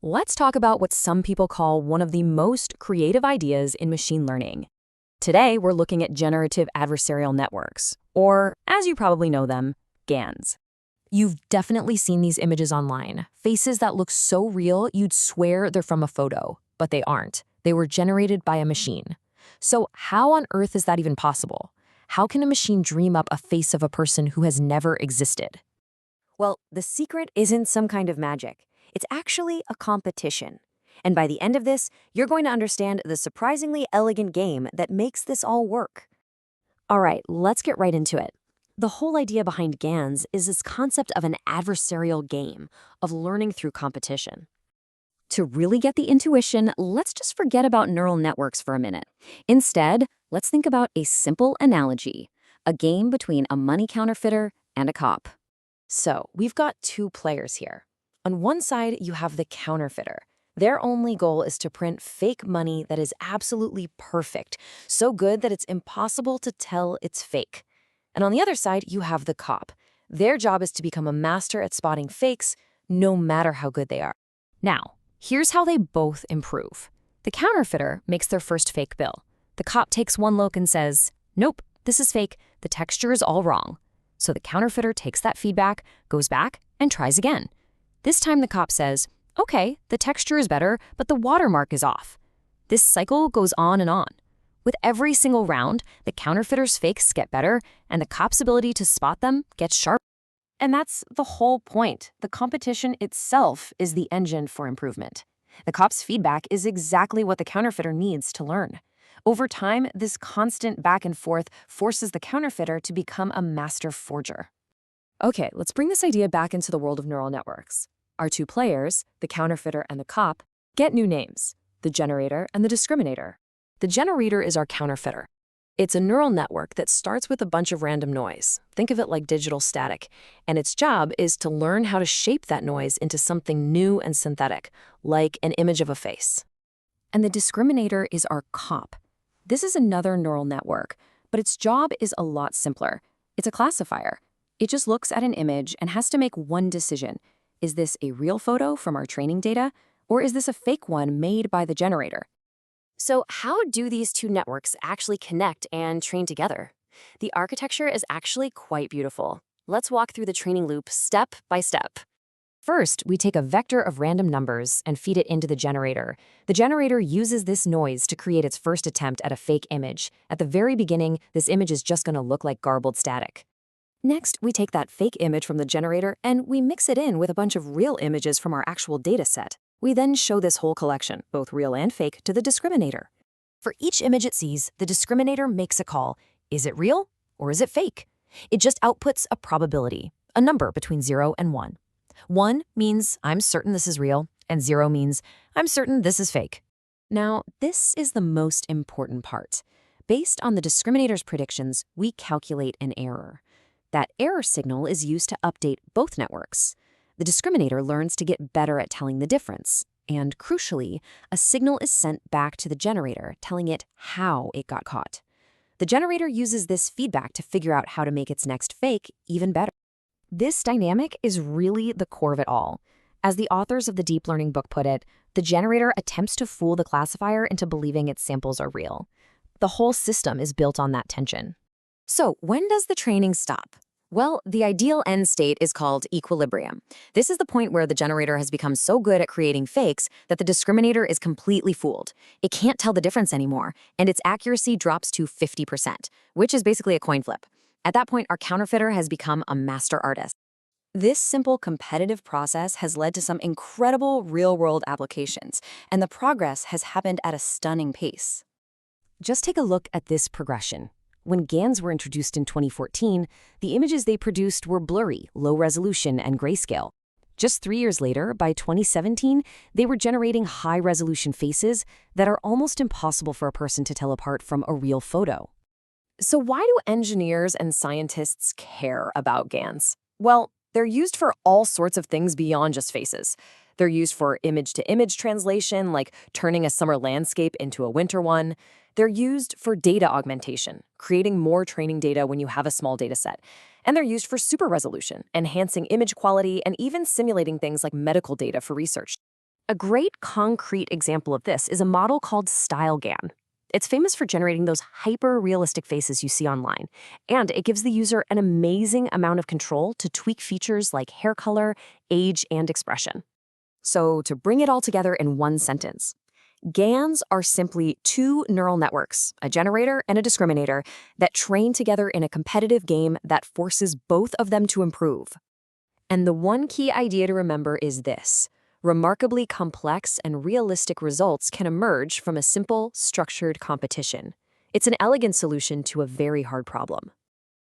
Let's talk about what some people call one of the most creative ideas in machine learning. Today, we're looking at generative adversarial networks, or, as you probably know them, GANs. You've definitely seen these images online, faces that look so real you'd swear they're from a photo, but they aren't. They were generated by a machine. So how on earth is that even possible? How can a machine dream up a face of a person who has never existed? Well, the secret isn't some kind of magic. It's actually a competition. And by the end of this, you're going to understand the surprisingly elegant game that makes this all work. All right, let's get right into it. The whole idea behind GANs is this concept of an adversarial game, of learning through competition. To really get the intuition, let's just forget about neural networks for a minute. Instead, let's think about a simple analogy, a game between a money counterfeiter and a cop. So, we've got two players here. On one side, you have the counterfeiter. Their only goal is to print fake money that is absolutely perfect, so good that it's impossible to tell it's fake. And on the other side, you have the cop. Their job is to become a master at spotting fakes, no matter how good they are. Now, here's how they both improve. The counterfeiter makes their first fake bill. The cop takes one look and says, "Nope, this is fake. The texture is all wrong." So the counterfeiter takes that feedback, goes back, and tries again. This time the cop says, "Okay, the texture is better, but the watermark is off." This cycle goes on and on. With every single round, the counterfeiter's fakes get better, and the cop's ability to spot them gets sharper. And that's the whole point. The competition itself is the engine for improvement. The cop's feedback is exactly what the counterfeiter needs to learn. Over time, this constant back and forth forces the counterfeiter to become a master forger. Okay, let's bring this idea back into the world of neural networks. Our two players, the counterfeiter and the cop, get new names, the generator and the discriminator. The generator is our counterfeiter. It's a neural network that starts with a bunch of random noise. Think of it like digital static. And its job is to learn how to shape that noise into something new and synthetic, like an image of a face. And the discriminator is our cop. This is another neural network, but its job is a lot simpler. It's a classifier. It just looks at an image and has to make one decision. Is this a real photo from our training data, or is this a fake one made by the generator? So how do these two networks actually connect and train together? The architecture is actually quite beautiful. Let's walk through the training loop step by step. First, we take a vector of random numbers and feed it into the generator. The generator uses this noise to create its first attempt at a fake image. At the very beginning, this image is just going to look like garbled static. Next, we take that fake image from the generator and we mix it in with a bunch of real images from our actual data set. We then show this whole collection, both real and fake, to the discriminator. For each image it sees, the discriminator makes a call. Is it real or is it fake? It just outputs a probability, a number between 0 and 1. 1 means I'm certain this is real, and 0 means I'm certain this is fake. Now, this is the most important part. Based on the discriminator's predictions, we calculate an error. That error signal is used to update both networks. The discriminator learns to get better at telling the difference. And crucially, a signal is sent back to the generator, telling it how it got caught. The generator uses this feedback to figure out how to make its next fake even better. This dynamic is really the core of it all. As the authors of the deep learning book put it, the generator attempts to fool the classifier into believing its samples are real. The whole system is built on that tension. So, when does the training stop? Well, the ideal end state is called equilibrium. This is the point where the generator has become so good at creating fakes that the discriminator is completely fooled. It can't tell the difference anymore, and its accuracy drops to 50%, which is basically a coin flip. At that point, our counterfeiter has become a master artist. This simple competitive process has led to some incredible real-world applications, and the progress has happened at a stunning pace. Just take a look at this progression. When GANs were introduced in 2014, the images they produced were blurry, low resolution, and grayscale. Just 3 years later, by 2017, they were generating high-resolution faces that are almost impossible for a person to tell apart from a real photo. So why do engineers and scientists care about GANs? Well, they're used for all sorts of things beyond just faces. They're used for image-to-image translation, like turning a summer landscape into a winter one. They're used for data augmentation, creating more training data when you have a small data set. And they're used for super resolution, enhancing image quality, and even simulating things like medical data for research. A great concrete example of this is a model called Style GAN. It's famous for generating those hyper-realistic faces you see online, and it gives the user an amazing amount of control to tweak features like hair color, age, and expression. So, to bring it all together in one sentence, GANs are simply two neural networks, a generator and a discriminator, that train together in a competitive game that forces both of them to improve. And the one key idea to remember is this: remarkably complex and realistic results can emerge from a simple, structured competition. It's an elegant solution to a very hard problem.